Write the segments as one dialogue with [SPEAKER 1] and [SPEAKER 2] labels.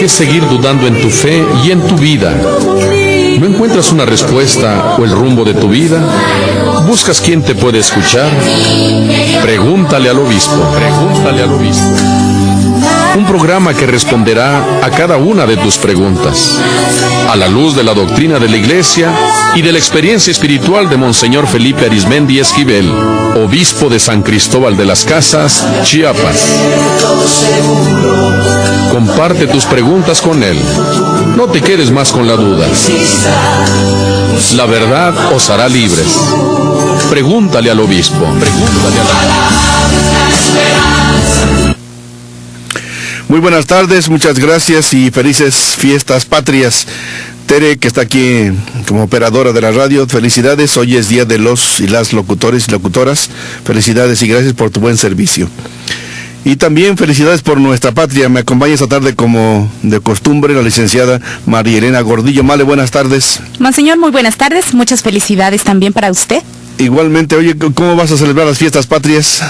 [SPEAKER 1] ¿Quieres seguir dudando en tu fe y en tu vida? ¿No encuentras una respuesta o el rumbo de tu vida? ¿Buscas quién te puede escuchar? Pregúntale al obispo. Pregúntale al obispo. Un programa que responderá a cada una de tus preguntas, a la luz de la doctrina de la Iglesia y de la experiencia espiritual de Monseñor Felipe Arizmendi Esquivel, obispo de San Cristóbal de las Casas, Chiapas. Comparte tus preguntas con él. No te quedes más con la duda. La verdad os hará libres. Pregúntale al obispo. Pregúntale al obispo.
[SPEAKER 2] Muy buenas tardes, muchas gracias y felices fiestas patrias. Tere, que está aquí como operadora de la radio, felicidades. Hoy es día de los y las locutores y locutoras. Felicidades y gracias por tu buen servicio. Y también felicidades por nuestra patria. Me acompaña esta tarde, como de costumbre, la licenciada María Elena Gordillo. Male, buenas tardes.
[SPEAKER 3] Monseñor, muy buenas tardes. Muchas felicidades también para usted.
[SPEAKER 2] Igualmente. Oye, ¿cómo vas a celebrar las fiestas patrias?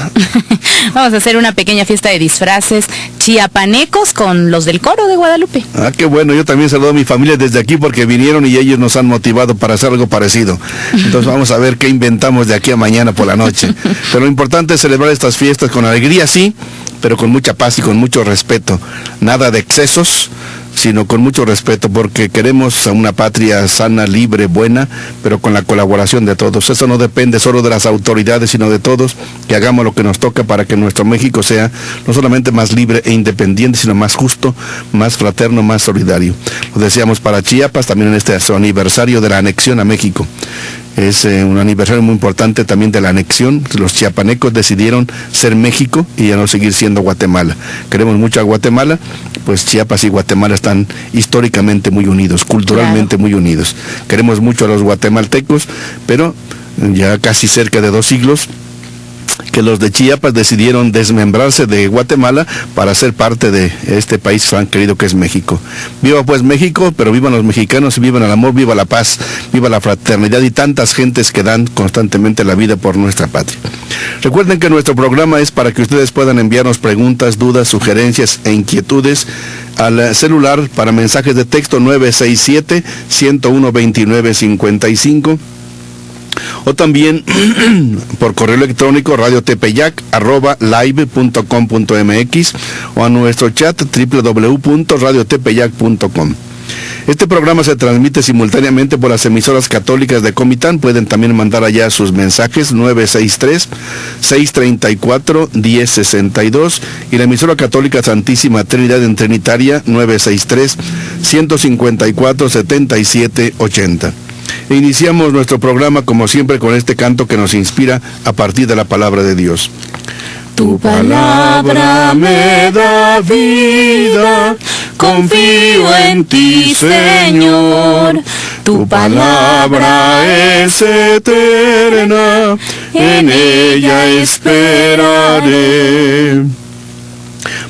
[SPEAKER 3] Vamos a hacer una pequeña fiesta de disfraces chiapanecos con los del coro de Guadalupe.
[SPEAKER 2] Ah, qué bueno. Yo también saludo a mi familia desde aquí porque vinieron y ellos nos han motivado para hacer algo parecido. Entonces vamos a ver qué inventamos de aquí a mañana por la noche. Pero lo importante es celebrar estas fiestas con alegría, sí, pero con mucha paz y con mucho respeto. Nada de excesos, sino con mucho respeto, porque queremos a una patria sana, libre, buena, pero con la colaboración de todos. Eso no depende solo de las autoridades, sino de todos, que hagamos lo que nos toca para que nuestro México sea no solamente más libre e independiente, sino más justo, más fraterno, más solidario. Lo deseamos para Chiapas, también en este su aniversario de la anexión a México. Es un aniversario muy importante también de la anexión. Los chiapanecos decidieron ser México y ya no seguir siendo Guatemala. Queremos mucho a Guatemala, pues Chiapas y Guatemala están históricamente muy unidos, culturalmente muy unidos. Queremos mucho a los guatemaltecos, pero ya casi cerca de 2 siglos que los de Chiapas decidieron desmembrarse de Guatemala para ser parte de este país tan querido que es México. Viva pues México, pero vivan los mexicanos, vivan el amor, viva la paz, viva la fraternidad y tantas gentes que dan constantemente la vida por nuestra patria. Recuerden que nuestro programa es para que ustedes puedan enviarnos preguntas, dudas, sugerencias e inquietudes al celular para mensajes de texto 967-101-2955. O también por correo electrónico radiotepeyac@live.com.mx o a nuestro chat www.radiotepeyac.com. Este programa se transmite simultáneamente por las emisoras católicas de Comitán. Pueden también mandar allá sus mensajes 963-634-1062 y la emisora católica Santísima Trinidad en Trinitaria 963-154-7780. E iniciamos nuestro programa como siempre con este canto que nos inspira a partir de la palabra de Dios.
[SPEAKER 4] Tu palabra me da vida, confío en ti, Señor. Tu palabra es eterna, en ella esperaré.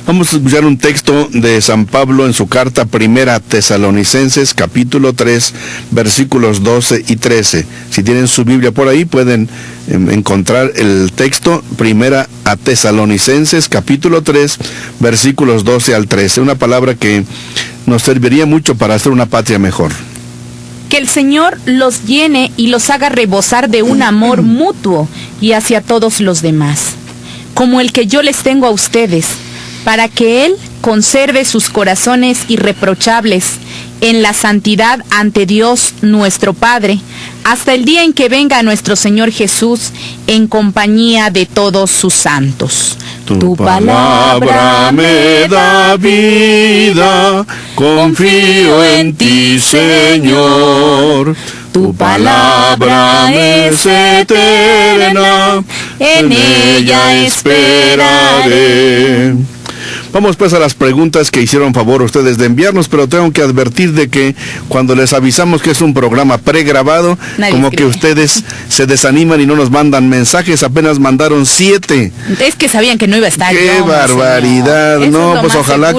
[SPEAKER 2] Vamos a escuchar un texto de San Pablo en su carta primera a Tesalonicenses, capítulo 3, versículos 12 y 13. Si tienen su Biblia por ahí, pueden encontrar el texto primera a Tesalonicenses, capítulo 3, versículos 12 al 13. Una palabra que nos serviría mucho para hacer una patria mejor.
[SPEAKER 3] Que el Señor los llene y los haga rebosar de un amor mutuo y hacia todos los demás, como el que yo les tengo a ustedes, para que Él conserve sus corazones irreprochables en la santidad ante Dios nuestro Padre, hasta el día en que venga nuestro Señor Jesús en compañía de todos sus santos.
[SPEAKER 4] Tu palabra me da vida, confío en ti, Señor. Tu palabra es eterna, en ella esperaré.
[SPEAKER 2] Vamos pues a las preguntas que hicieron favor ustedes de enviarnos, pero tengo que advertir de que cuando les avisamos que es un programa pregrabado, como que ustedes se desaniman y no nos mandan mensajes. Apenas mandaron 7.
[SPEAKER 3] Es que sabían que no iba a estar.
[SPEAKER 2] ¡Qué barbaridad! No, pues ojalá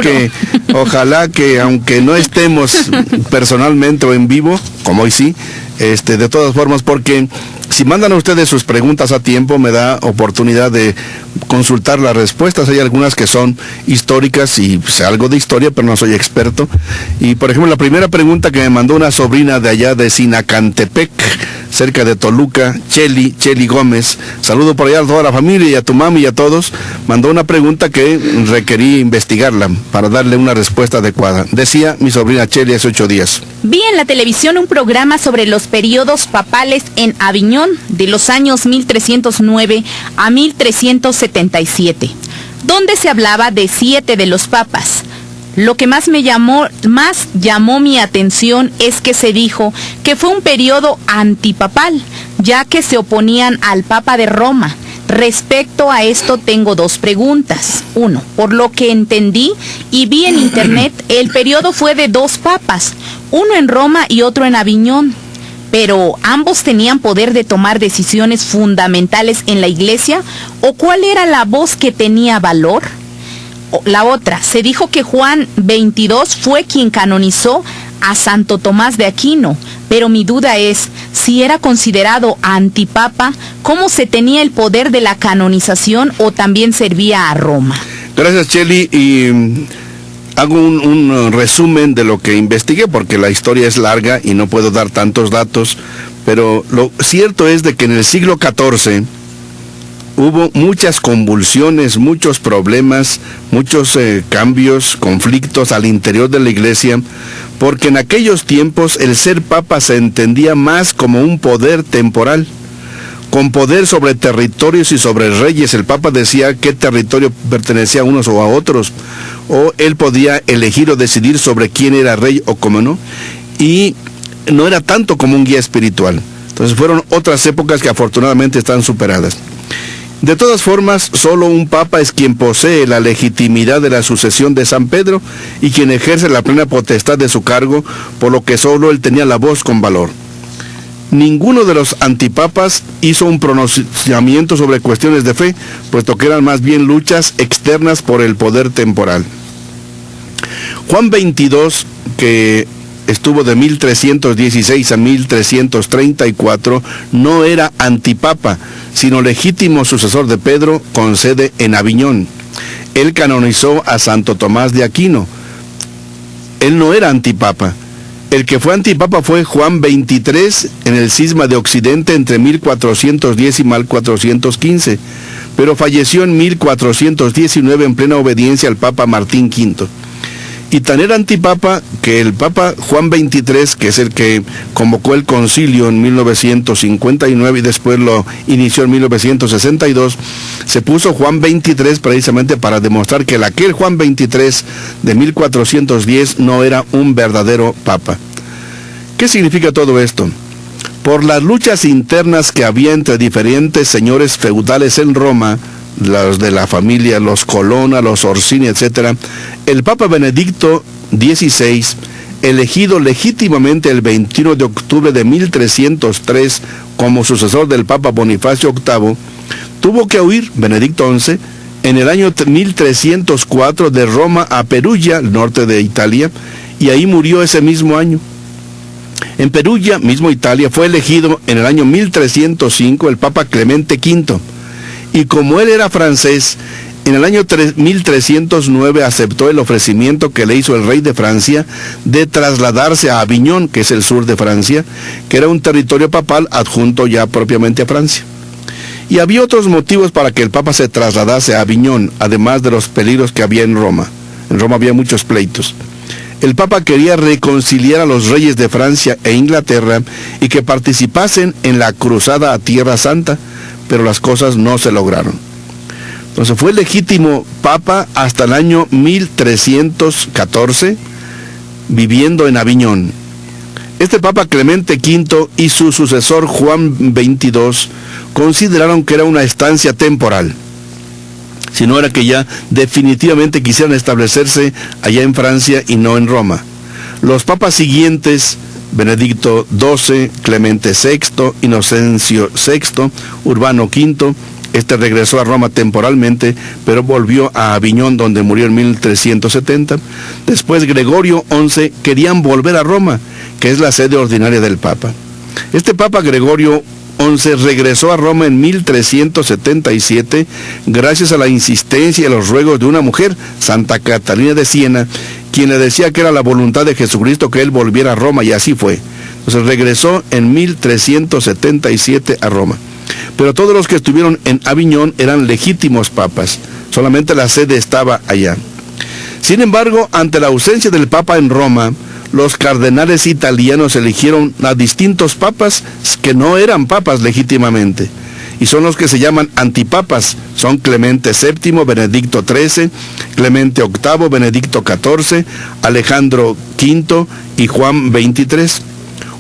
[SPEAKER 2] que aunque no estemos personalmente o en vivo, como hoy sí, de todas formas, porque Si mandan a ustedes sus preguntas a tiempo, me da oportunidad de consultar las respuestas. Hay algunas que son históricas y sé algo de historia, pero no soy experto. Y por ejemplo, la primera pregunta que me mandó una sobrina de allá de Sinacantepec, cerca de Toluca, Cheli Gómez, saludo por allá a toda la familia y a tu mami y a todos, mandó una pregunta que requerí investigarla para darle una respuesta adecuada. Decía mi sobrina Cheli hace 8 días.
[SPEAKER 3] Vi en la televisión un programa sobre los periodos papales en Aviñón de los años 1309 a 1377, donde se hablaba de 7 de los papas. Lo que más llamó mi atención es que se dijo que fue un periodo antipapal, ya que se oponían al Papa de Roma. Respecto a esto tengo 2 preguntas. 1. Por lo que entendí y vi en internet, el periodo fue de 2 papas, uno en Roma y otro en Aviñón. Pero ¿ambos tenían poder de tomar decisiones fundamentales en la iglesia? ¿O cuál era la voz que tenía valor? La otra, se dijo que Juan XXII fue quien canonizó a Santo Tomás de Aquino, pero mi duda es, si era considerado antipapa, ¿cómo se tenía el poder de la canonización o también servía a Roma?
[SPEAKER 2] Gracias, Cheli, y hago un resumen de lo que investigué, porque la historia es larga y no puedo dar tantos datos, pero lo cierto es de que en el siglo XIV hubo muchas convulsiones, muchos problemas, muchos cambios, conflictos al interior de la iglesia, porque en aquellos tiempos el ser papa se entendía más como un poder temporal, con poder sobre territorios y sobre reyes. El papa decía qué territorio pertenecía a unos o a otros, o él podía elegir o decidir sobre quién era rey o cómo no, y no era tanto como un guía espiritual. Entonces fueron otras épocas que afortunadamente están superadas. De todas formas, solo un papa es quien posee la legitimidad de la sucesión de San Pedro y quien ejerce la plena potestad de su cargo, por lo que solo él tenía la voz con valor. Ninguno de los antipapas hizo un pronunciamiento sobre cuestiones de fe, puesto que eran más bien luchas externas por el poder temporal. Juan XXII, que estuvo de 1316 a 1334, no era antipapa, sino legítimo sucesor de Pedro con sede en Aviñón. Él canonizó a Santo Tomás de Aquino. Él no era antipapa. El que fue antipapa fue Juan XXIII en el cisma de Occidente entre 1410 y 1415, pero falleció en 1419 en plena obediencia al Papa Martín V. Y tan era antipapa que el Papa Juan XXIII, que es el que convocó el concilio en 1959 y después lo inició en 1962, se puso Juan XXIII precisamente para demostrar que aquel Juan XXIII de 1410 no era un verdadero papa. ¿Qué significa todo esto? Por las luchas internas que había entre diferentes señores feudales en Roma, los de la familia, los Colonna, los Orsini, etc., el Papa Benedicto XVI, elegido legítimamente el 21 de octubre de 1303 como sucesor del Papa Bonifacio VIII, tuvo que huir, Benedicto XI, en el año 1304 de Roma a Perugia, el norte de Italia, y ahí murió ese mismo año. En Perugia, mismo Italia, fue elegido en el año 1305 el Papa Clemente V, y como él era francés, en el año 1309 aceptó el ofrecimiento que le hizo el rey de Francia de trasladarse a Aviñón, que es el sur de Francia, que era un territorio papal adjunto ya propiamente a Francia. Y había otros motivos para que el Papa se trasladase a Aviñón, además de los peligros que había en Roma. En Roma había muchos pleitos. El Papa quería reconciliar a los reyes de Francia e Inglaterra y que participasen en la cruzada a Tierra Santa, pero las cosas no se lograron. Entonces fue legítimo papa hasta el año 1314, viviendo en Aviñón. Este Papa Clemente V y su sucesor Juan XXII consideraron que era una estancia temporal, si no era que ya definitivamente quisieran establecerse allá en Francia y no en Roma. Los papas siguientes, Benedicto XII, Clemente VI, Inocencio VI, Urbano V, regresó a Roma temporalmente, pero volvió a Aviñón, donde murió en 1370. Después Gregorio XI querían volver a Roma, que es la sede ordinaria del Papa. Este Papa Gregorio XI regresó a Roma en 1377 gracias a la insistencia y a los ruegos de una mujer, Santa Catalina de Siena, quien le decía que era la voluntad de Jesucristo que él volviera a Roma, y así fue. Entonces regresó en 1377 a Roma. Pero todos los que estuvieron en Aviñón eran legítimos papas, solamente la sede estaba allá. Sin embargo, ante la ausencia del Papa en Roma, los cardenales italianos eligieron a distintos papas que no eran papas legítimamente, y son los que se llaman antipapas. Son Clemente VII, Benedicto XIII, Clemente VIII, Benedicto XIV, Alejandro V y Juan XXIII.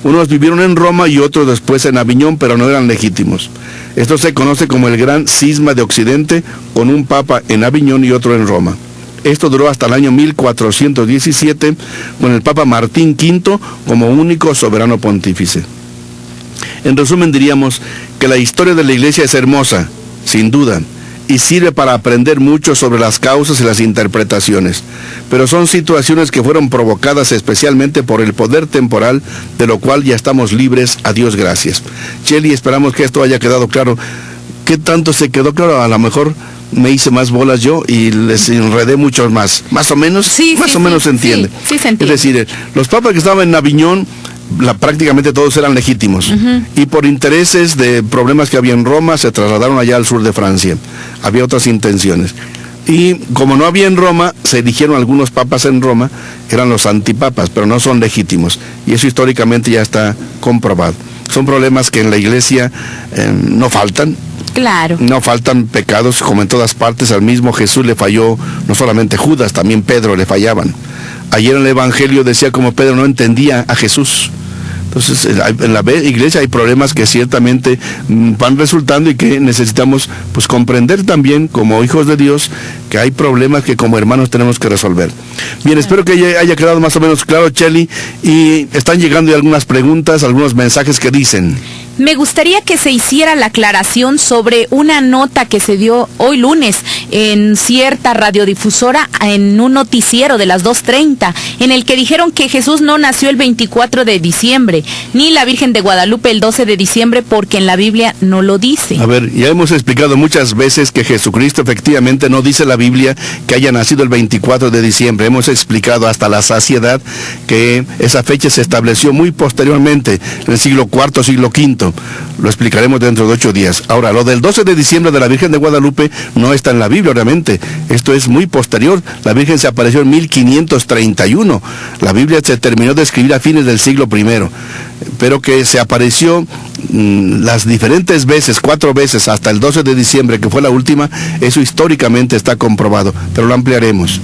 [SPEAKER 2] Unos vivieron en Roma y otros después en Aviñón, pero no eran legítimos. Esto se conoce como el Gran Cisma de Occidente, con un papa en Aviñón y otro en Roma. Esto duró hasta el año 1417, con el Papa Martín V como único soberano pontífice. En resumen, diríamos que la historia de la Iglesia es hermosa, sin duda, y sirve para aprender mucho sobre las causas y las interpretaciones, pero son situaciones que fueron provocadas especialmente por el poder temporal, de lo cual ya estamos libres, a Dios gracias. Chely, esperamos que esto haya quedado claro. ¿Qué tanto se quedó claro? A lo mejor me hice más bolas yo y les enredé muchos más. Más o menos,
[SPEAKER 3] sí,
[SPEAKER 2] se entiende.
[SPEAKER 3] Sí, se entiende.
[SPEAKER 2] Es decir, los papas que estaban en Aviñón, prácticamente todos eran legítimos. Y por intereses de problemas que había en Roma, se trasladaron allá al sur de Francia. Había otras intenciones. Y como no había en Roma, se eligieron algunos papas en Roma, eran los antipapas, pero no son legítimos. Y eso históricamente ya está comprobado. Son problemas que en la Iglesia no faltan.
[SPEAKER 3] Claro.
[SPEAKER 2] No faltan pecados, como en todas partes. Al mismo Jesús le falló, no solamente Judas, también Pedro le fallaban. Ayer en el Evangelio decía como Pedro no entendía a Jesús. Entonces, en la Iglesia hay problemas que ciertamente van resultando y que necesitamos pues comprender también como hijos de Dios, que hay problemas que como hermanos tenemos que resolver. Bien, espero que haya quedado más o menos claro, Chely, y están llegando algunas preguntas, algunos mensajes que dicen:
[SPEAKER 3] me gustaría que se hiciera la aclaración sobre una nota que se dio hoy lunes en cierta radiodifusora, en un noticiero de las 2:30, en el que dijeron que Jesús no nació el 24 de diciembre, ni la Virgen de Guadalupe el 12 de diciembre, porque en la Biblia no lo dice.
[SPEAKER 2] A ver, ya hemos explicado muchas veces que Jesucristo efectivamente no dice la Biblia que haya nacido el 24 de diciembre. Hemos explicado hasta la saciedad que esa fecha se estableció muy posteriormente, en el siglo IV, siglo V. Lo explicaremos dentro de 8 días. Ahora, lo del 12 de diciembre de la Virgen de Guadalupe no está en la Biblia, obviamente. Esto es muy posterior. La Virgen se apareció en 1531. La Biblia se terminó de escribir a fines del siglo I. Pero que se apareció las diferentes veces, 4 veces, hasta el 12 de diciembre, que fue la última, eso históricamente está comprobado. Pero lo ampliaremos.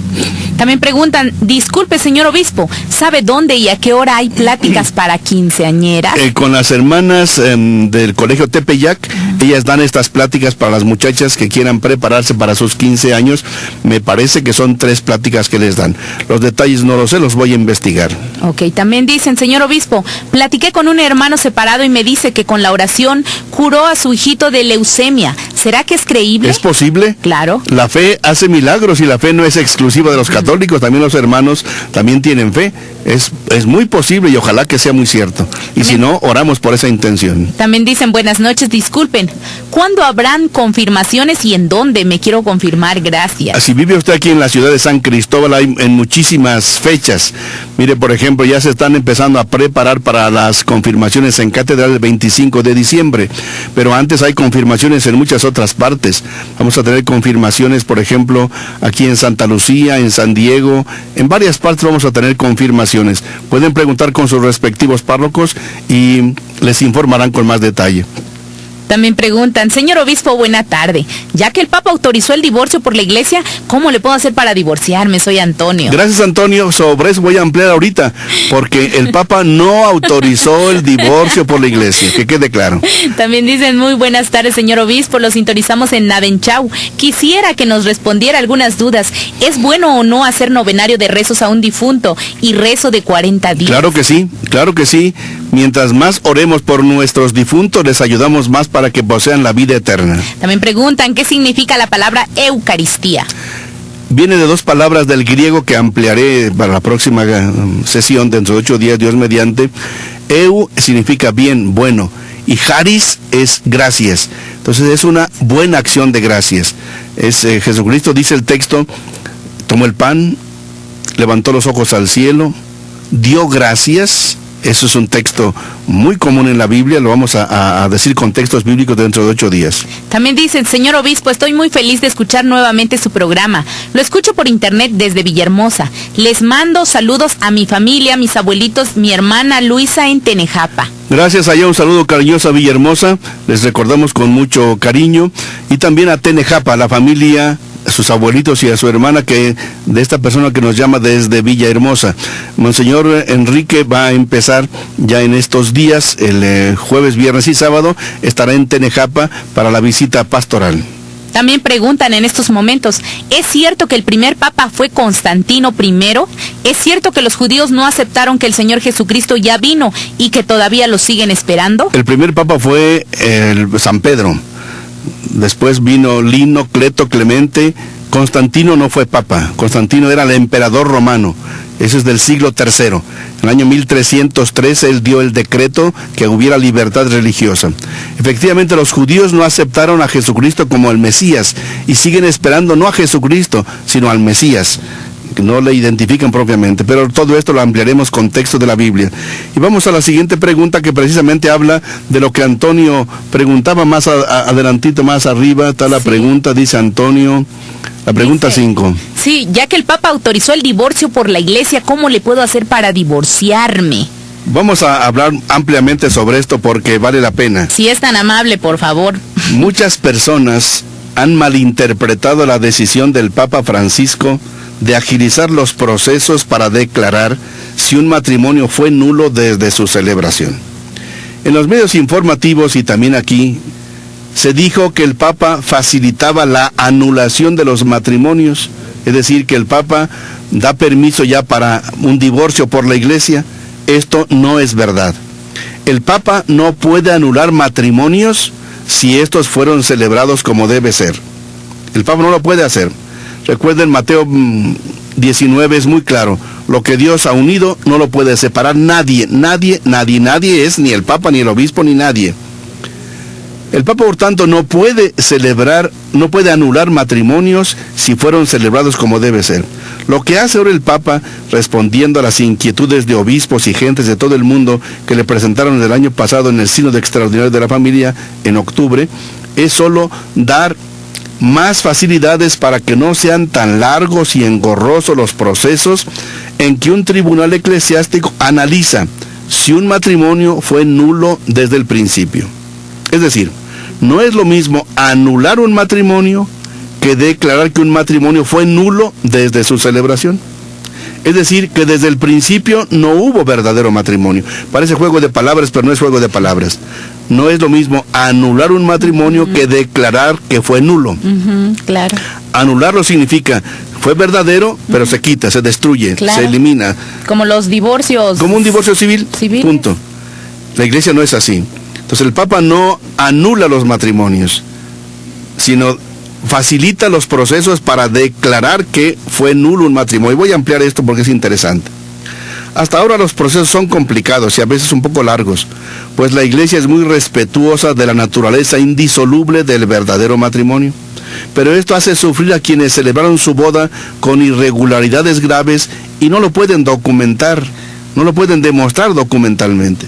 [SPEAKER 3] También preguntan, disculpe señor obispo, ¿sabe dónde y a qué hora hay pláticas para quinceañeras?
[SPEAKER 2] Con las hermanas del colegio Tepeyac, ellas dan estas pláticas para las muchachas que quieran prepararse para sus 15 años. Me parece que son 3 pláticas que les dan. Los detalles no los sé, los voy a investigar.
[SPEAKER 3] Ok, también dicen, señor obispo, platiqué con un hermano separado y me dice que con la oración curó a su hijito de leucemia. ¿Será que es creíble?
[SPEAKER 2] ¿Es posible?
[SPEAKER 3] Claro.
[SPEAKER 2] La fe hace milagros y la fe no es exclusiva de los católicos, también los hermanos también tienen fe. Es muy posible y ojalá que sea muy cierto. Y si no, oramos por esa intención.
[SPEAKER 3] También dicen, buenas noches, disculpen, ¿cuándo habrán confirmaciones y en dónde? Me quiero confirmar, gracias.
[SPEAKER 2] Si vive usted aquí en la ciudad de San Cristóbal, hay en muchísimas fechas. Mire, por ejemplo, ya se están empezando a preparar para las confirmaciones en Catedral el 25 de diciembre, pero antes hay confirmaciones en muchas otras partes. Vamos a tener confirmaciones, por ejemplo, aquí en Santa Lucía, en San Diego, en varias partes vamos a tener confirmaciones. Pueden preguntar con sus respectivos párrocos y les informarán con más detalle.
[SPEAKER 3] También preguntan, señor obispo, buena tarde. Ya que el Papa autorizó el divorcio por la Iglesia, ¿cómo le puedo hacer para divorciarme? Soy Antonio.
[SPEAKER 2] Gracias, Antonio. Sobre eso voy a ampliar ahorita, porque el Papa no autorizó el divorcio por la Iglesia, que quede claro.
[SPEAKER 3] También dicen, muy buenas tardes, señor obispo, lo sintonizamos en Navenchau. Quisiera que nos respondiera algunas dudas. ¿Es bueno o no hacer novenario de rezos a un difunto y rezo de 40 días?
[SPEAKER 2] Claro que sí, claro que sí. Mientras más oremos por nuestros difuntos, les ayudamos más para que posean la vida eterna.
[SPEAKER 3] También preguntan, ¿qué significa la palabra Eucaristía?
[SPEAKER 2] Viene de 2 palabras del griego que ampliaré para la próxima sesión, dentro de 8 días, Dios mediante. Eu significa bien, bueno, y Charis es gracias. Entonces es una buena acción de gracias. Jesucristo, dice el texto, tomó el pan, levantó los ojos al cielo, dio gracias. Eso es un texto muy común en la Biblia, lo vamos a decir con textos bíblicos dentro de 8 días.
[SPEAKER 3] También dicen, señor obispo, estoy muy feliz de escuchar nuevamente su programa. Lo escucho por internet desde Villahermosa. Les mando saludos a mi familia, mis abuelitos, mi hermana Luisa en Tenejapa.
[SPEAKER 2] Gracias, allá un saludo cariñoso a Villahermosa, les recordamos con mucho cariño, y también a Tenejapa, a la familia, a sus abuelitos y a su hermana de esta persona que nos llama desde Villahermosa. Monseñor Enrique va a empezar ya en estos días, el jueves, viernes y sábado, estará en Tenejapa para la visita pastoral.
[SPEAKER 3] También preguntan en estos momentos, ¿es cierto que el primer papa fue Constantino I? ¿Es cierto que los judíos no aceptaron que el Señor Jesucristo ya vino y que todavía lo siguen esperando?
[SPEAKER 2] El primer papa fue San Pedro. Después vino Lino, Cleto, Clemente. Constantino no fue papa. Constantino era el emperador romano. Eso es del siglo III. En el año 1313 él dio el decreto que hubiera libertad religiosa. Efectivamente, los judíos no aceptaron a Jesucristo como el Mesías y siguen esperando no a Jesucristo, sino al Mesías. No le identifican propiamente, pero todo esto lo ampliaremos con textos de la Biblia. Y vamos a la siguiente pregunta, que precisamente habla de lo que Antonio preguntaba más adelantito, más arriba. Está la pregunta, dice Antonio, la pregunta 5.
[SPEAKER 3] Sí, ya que el Papa autorizó el divorcio por la Iglesia, ¿cómo le puedo hacer para divorciarme?
[SPEAKER 2] Vamos a hablar ampliamente sobre esto porque vale la pena.
[SPEAKER 3] Si es tan amable, por favor.
[SPEAKER 2] Muchas personas han malinterpretado la decisión del Papa Francisco de agilizar los procesos para declarar si un matrimonio fue nulo desde su celebración. En los medios informativos y también aquí, se dijo que el Papa facilitaba la anulación de los matrimonios, es decir, que el Papa da permiso ya para un divorcio por la Iglesia. Esto no es verdad. El Papa no puede anular matrimonios si estos fueron celebrados como debe ser. El Papa no lo puede hacer. Recuerden, Mateo 19 es muy claro. Lo que Dios ha unido no lo puede separar nadie. Nadie es ni el Papa, ni el obispo, ni nadie. El Papa, por tanto, no puede anular matrimonios si fueron celebrados como debe ser. Lo que hace ahora el Papa, respondiendo a las inquietudes de obispos y gentes de todo el mundo que le presentaron el año pasado en el Sínodo Extraordinario de la Familia, en octubre, es solo dar más facilidades para que no sean tan largos y engorrosos los procesos en que un tribunal eclesiástico analiza si un matrimonio fue nulo desde el principio. Es decir, no es lo mismo anular un matrimonio que declarar que un matrimonio fue nulo desde su celebración. Es decir, que desde el principio no hubo verdadero matrimonio. Parece juego de palabras, pero no es juego de palabras. No es lo mismo anular un matrimonio que declarar que fue nulo.
[SPEAKER 3] Claro.
[SPEAKER 2] Anularlo significa, fue verdadero, pero se quita, se destruye, se elimina.
[SPEAKER 3] Como los divorcios.
[SPEAKER 2] Como un divorcio civil. Punto. La Iglesia no es así. Entonces el Papa no anula los matrimonios, sino facilita los procesos para declarar que fue nulo un matrimonio. Voy a ampliar esto porque es interesante. Hasta ahora los procesos son complicados y a veces un poco largos, pues la Iglesia es muy respetuosa de la naturaleza indisoluble del verdadero matrimonio. Pero esto hace sufrir a quienes celebraron su boda con irregularidades graves y no lo pueden documentar, no lo pueden demostrar documentalmente.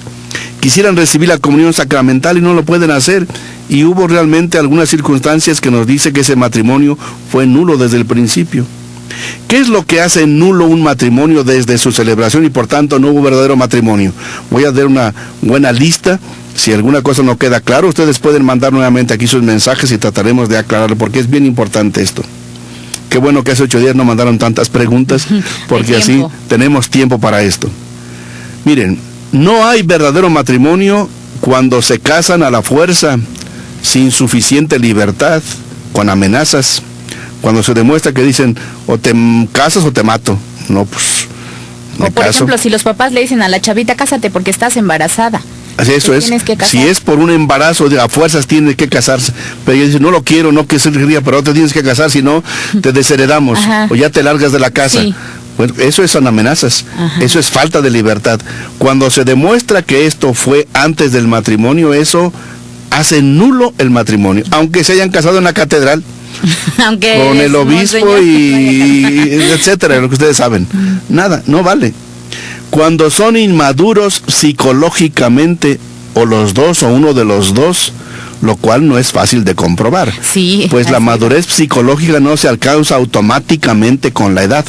[SPEAKER 2] Quisieran recibir la comunión sacramental y no lo pueden hacer. Y hubo realmente algunas circunstancias que nos dice que ese matrimonio fue nulo desde el principio. ¿Qué es lo que hace nulo un matrimonio desde su celebración y por tanto no hubo verdadero matrimonio? Voy a dar una buena lista. Si alguna cosa no queda claro, ustedes pueden mandar nuevamente aquí sus mensajes y trataremos de aclararlo porque es bien importante esto. Qué bueno que hace 8 días no mandaron tantas preguntas porque así tenemos tiempo para esto. Miren, no hay verdadero matrimonio cuando se casan a la fuerza, sin suficiente libertad, con amenazas. Cuando se demuestra que dicen, o te casas o te mato. No, pues,
[SPEAKER 3] o por ejemplo, si los papás le dicen a la chavita, cásate porque estás embarazada.
[SPEAKER 2] Así eso es. Si es por un embarazo, a fuerzas tienes que casarse. Pero ella dice, no lo quiero, no que se quería, pero te tienes que casar, si no, te desheredamos. O ya te largas de la casa. Bueno, eso son amenazas. Ajá. Eso es falta de libertad. Cuando se demuestra que esto fue antes del matrimonio, eso hace nulo el matrimonio, aunque se hayan casado en la catedral.
[SPEAKER 3] Aunque
[SPEAKER 2] con el obispo y etcétera, lo que ustedes saben. Nada, no vale. Cuando son inmaduros psicológicamente, o los dos, o uno de los dos, lo cual no es fácil de comprobar.
[SPEAKER 3] Sí,
[SPEAKER 2] pues la madurez psicológica no se alcanza automáticamente con la edad.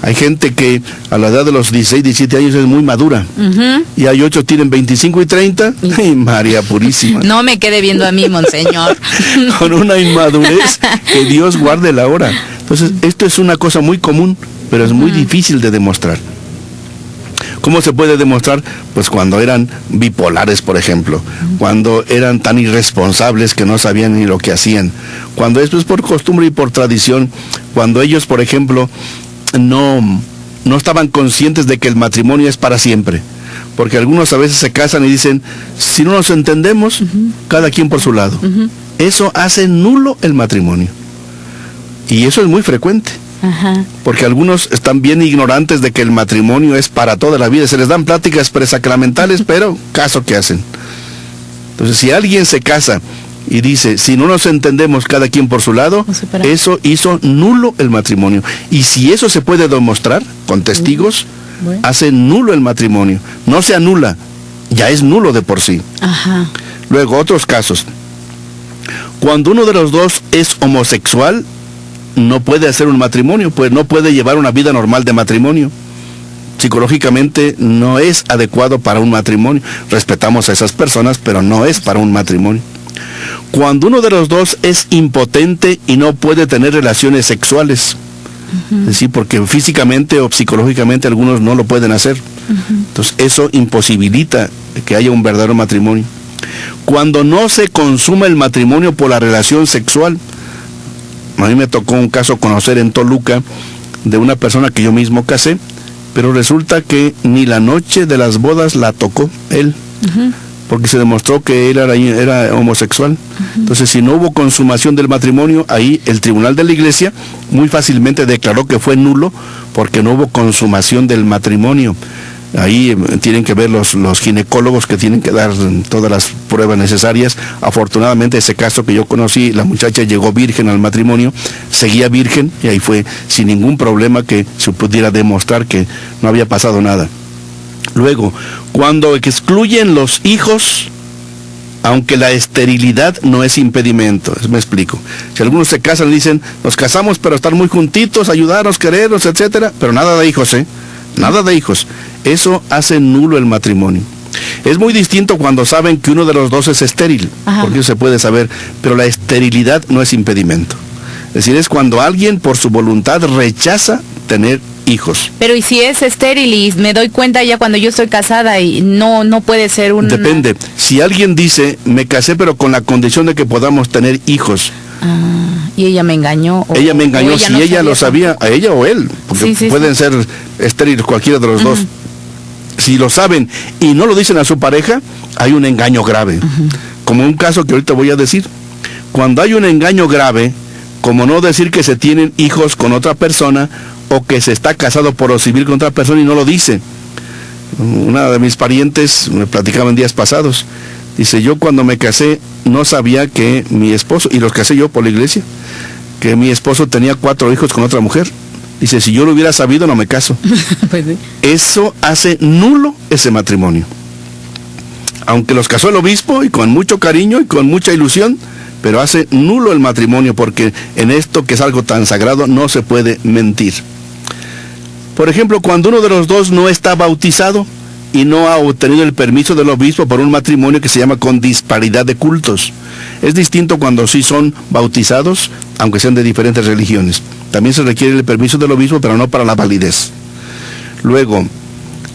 [SPEAKER 2] Hay gente que a la edad de los 16, 17 años es muy madura. Y hay otros tienen 25 y 30. ¡Ay, María Purísima!
[SPEAKER 3] No me quede viendo a mí, monseñor.
[SPEAKER 2] Con una inmadurez que Dios guarde la hora. Entonces, esto es una cosa muy común, pero es muy difícil de demostrar. ¿Cómo se puede demostrar? Pues cuando eran bipolares, por ejemplo, cuando eran tan irresponsables que no sabían ni lo que hacían, cuando esto es por costumbre y por tradición, cuando ellos, por ejemplo, no estaban conscientes de que el matrimonio es para siempre, porque algunos a veces se casan y dicen, si no nos entendemos, cada quien por su lado. Eso hace nulo el matrimonio, y eso es muy frecuente. Ajá. Porque algunos están bien ignorantes de que el matrimonio es para toda la vida. Se les dan pláticas presacramentales, pero caso que hacen. Entonces, si alguien se casa y dice, si no nos entendemos cada quien por su lado, eso hizo nulo el matrimonio. Y si eso se puede demostrar con testigos, hace nulo el matrimonio. No se anula, ya es nulo de por sí. Ajá. Luego, otros casos. Cuando uno de los dos es homosexual, no puede hacer un matrimonio, pues no puede llevar una vida normal de matrimonio. Psicológicamente no es adecuado para un matrimonio. Respetamos a esas personas, pero no es para un matrimonio. Cuando uno de los dos es impotente y no puede tener relaciones sexuales, es decir, porque físicamente o psicológicamente algunos no lo pueden hacer. Entonces eso imposibilita que haya un verdadero matrimonio. Cuando no se consuma el matrimonio por la relación sexual. A mí me tocó un caso conocer en Toluca de una persona que yo mismo casé, pero resulta que ni la noche de las bodas la tocó él, porque se demostró que él era homosexual. Entonces, si no hubo consumación del matrimonio, ahí el tribunal de la iglesia muy fácilmente declaró que fue nulo, porque no hubo consumación del matrimonio. Ahí tienen que ver los ginecólogos que tienen que dar todas las pruebas necesarias. Afortunadamente ese caso que yo conocí, la muchacha llegó virgen al matrimonio, seguía virgen y ahí fue sin ningún problema que se pudiera demostrar que no había pasado nada. Luego, cuando excluyen los hijos, aunque la esterilidad no es impedimento, me explico. Si algunos se casan y dicen, nos casamos pero estar muy juntitos, ayudarnos, querernos, etcétera, pero nada de hijos, nada de hijos. Eso hace nulo el matrimonio. Es muy distinto cuando saben que uno de los dos es estéril, porque se puede saber, pero la esterilidad no es impedimento. Es decir, es cuando alguien por su voluntad rechaza tener hijos.
[SPEAKER 3] Pero ¿y si es estéril y me doy cuenta ya cuando yo estoy casada y no puede ser un...
[SPEAKER 2] Depende. Si alguien dice, me casé pero con la condición de que podamos tener hijos.
[SPEAKER 3] Y ella me engañó.
[SPEAKER 2] Ella me engañó, ella si no ella lo sabía, a ella o él, porque pueden ser estériles cualquiera de los dos. Si lo saben y no lo dicen a su pareja, hay un engaño grave. Como un caso que ahorita voy a decir. Cuando hay un engaño grave, como no decir que se tienen hijos con otra persona o que se está casado por lo civil con otra persona y no lo dice. Una de mis parientes me platicaba en días pasados. Dice, yo cuando me casé no sabía que mi esposo, y los casé yo por la iglesia, que mi esposo tenía 4 hijos con otra mujer. Dice, si yo lo hubiera sabido, no me caso. Pues sí. Eso hace nulo ese matrimonio. Aunque los casó el obispo y con mucho cariño y con mucha ilusión, pero hace nulo el matrimonio porque en esto que es algo tan sagrado no se puede mentir. Por ejemplo, cuando uno de los dos no está bautizado y no ha obtenido el permiso del obispo por un matrimonio que se llama con disparidad de cultos. Es distinto cuando sí son bautizados, aunque sean de diferentes religiones. También se requiere el permiso del obispo, pero no para la validez. Luego,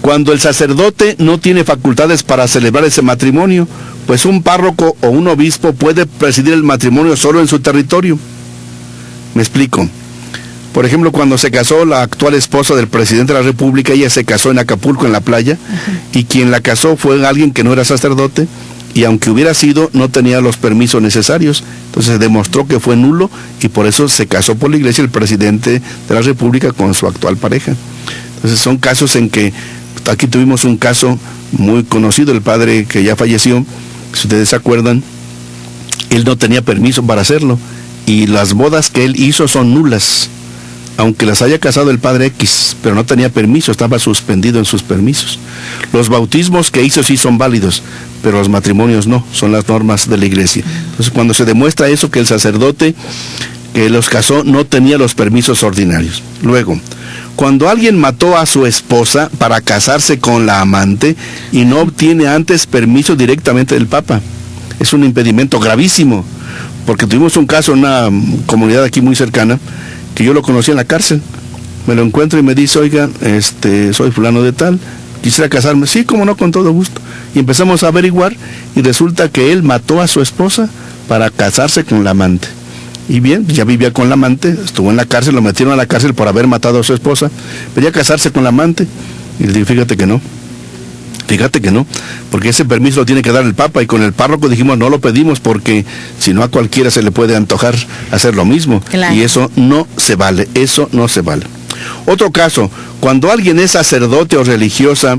[SPEAKER 2] cuando el sacerdote no tiene facultades para celebrar ese matrimonio, pues un párroco o un obispo puede presidir el matrimonio solo en su territorio. Me explico. Por ejemplo, cuando se casó la actual esposa del presidente de la República, ella se casó en Acapulco, en la playa, y quien la casó fue alguien que no era sacerdote, y aunque hubiera sido, no tenía los permisos necesarios. Entonces se demostró que fue nulo y por eso se casó por la iglesia el presidente de la República con su actual pareja. Entonces son casos en que, aquí tuvimos un caso muy conocido, el padre que ya falleció, si ustedes se acuerdan, él no tenía permiso para hacerlo y las bodas que él hizo son nulas, aunque las haya casado el padre X, pero no tenía permiso, estaba suspendido en sus permisos. Los bautismos que hizo sí son válidos, pero los matrimonios no, son las normas de la iglesia. Entonces cuando se demuestra eso, que el sacerdote que los casó no tenía los permisos ordinarios. Luego, cuando alguien mató a su esposa para casarse con la amante y no obtiene antes permiso directamente del Papa, es un impedimento gravísimo, porque tuvimos un caso en una comunidad aquí muy cercana, que yo lo conocí en la cárcel. Me lo encuentro y me dice, oiga, soy fulano de tal, quisiera casarme. Sí, como no, con todo gusto. Y empezamos a averiguar y resulta que él mató a su esposa para casarse con la amante. Y bien, ya vivía con la amante, estuvo en la cárcel, lo metieron a la cárcel por haber matado a su esposa, quería casarse con la amante. Y le dije, fíjate que no, porque ese permiso lo tiene que dar el Papa, y con el párroco dijimos, no lo pedimos porque si no a cualquiera se le puede antojar hacer lo mismo. Claro. Y eso no se vale, eso no se vale. Otro caso, cuando alguien es sacerdote o religiosa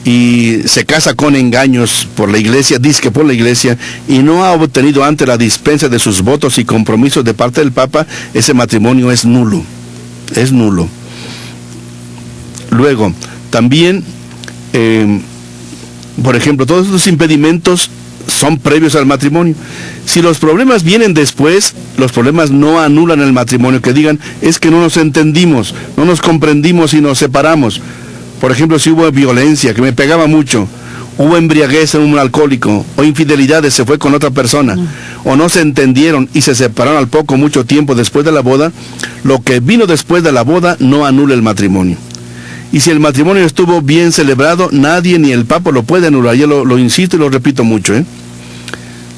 [SPEAKER 2] y se casa con engaños por la iglesia, dice que por la iglesia, y no ha obtenido antes la dispensa de sus votos y compromisos de parte del Papa, ese matrimonio es nulo, es nulo. Luego, también, por ejemplo, todos estos impedimentos son previos al matrimonio. Si los problemas vienen después, los problemas no anulan el matrimonio, que digan, es que no nos entendimos, no nos comprendimos y nos separamos. Por ejemplo, si hubo violencia, que me pegaba mucho, hubo embriaguez en un alcohólico, o infidelidades, se fue con otra persona, o no se entendieron y se separaron al poco, mucho tiempo después de la boda, lo que vino después de la boda no anula el matrimonio. Y si el matrimonio estuvo bien celebrado, nadie ni el Papa lo puede anular. Yo lo insisto y lo repito mucho,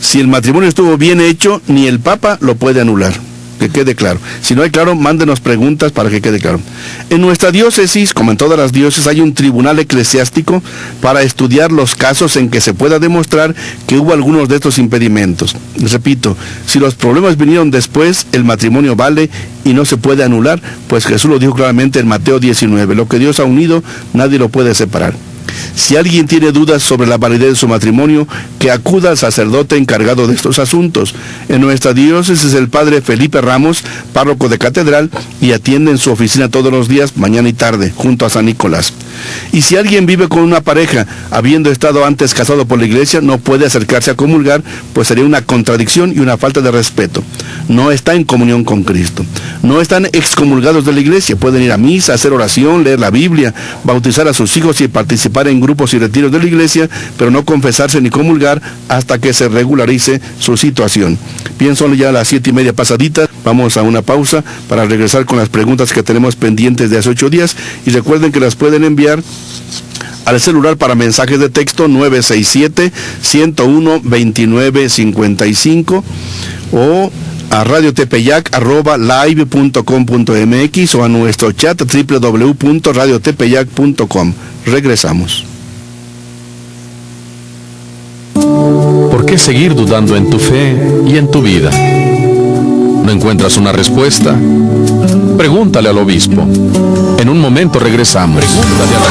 [SPEAKER 2] Si el matrimonio estuvo bien hecho, ni el Papa lo puede anular. Que quede claro. Si no hay claro, mándenos preguntas para que quede claro. En nuestra diócesis, como en todas las diócesis, hay un tribunal eclesiástico para estudiar los casos en que se pueda demostrar que hubo algunos de estos impedimentos. Repito, si los problemas vinieron después, el matrimonio vale y no se puede anular, pues Jesús lo dijo claramente en Mateo 19, lo que Dios ha unido, nadie lo puede separar. Si alguien tiene dudas sobre la validez de su matrimonio, que acuda al sacerdote encargado de estos asuntos. En nuestra diócesis el padre Felipe Ramos, párroco de catedral, y atiende en su oficina todos los días, mañana y tarde, junto a San Nicolás. Y si alguien vive con una pareja, habiendo estado antes casado por la iglesia, no puede acercarse a comulgar, pues sería una contradicción y una falta de respeto. No está en comunión con Cristo. No están excomulgados de la iglesia, pueden ir a misa, hacer oración, leer la Biblia, bautizar a sus hijos y participar en grupos y retiros de la iglesia, pero no confesarse ni comulgar hasta que se regularice su situación. Bien, son ya las 7:30 pasaditas, vamos a una pausa para regresar con las preguntas que tenemos pendientes de hace 8 días, y recuerden que las pueden enviar al celular para mensajes de texto 967-101-2955 o a radiotepeyac@live.com.mx o a nuestro chat www.radiotepeyac.com. Regresamos.
[SPEAKER 1] ¿Por qué seguir dudando en tu fe y en tu vida? ¿No encuentras una respuesta? Pregúntale al obispo. En un momento regresamos. Pregúntale al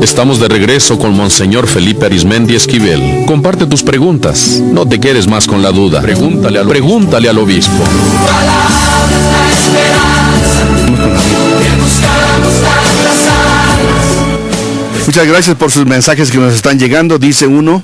[SPEAKER 1] Estamos de regreso con Monseñor Felipe Arizmendi Esquivel. Comparte tus preguntas. No te quedes más con la duda. Pregúntale al obispo.
[SPEAKER 2] Muchas gracias por sus mensajes que nos están llegando. Dice uno: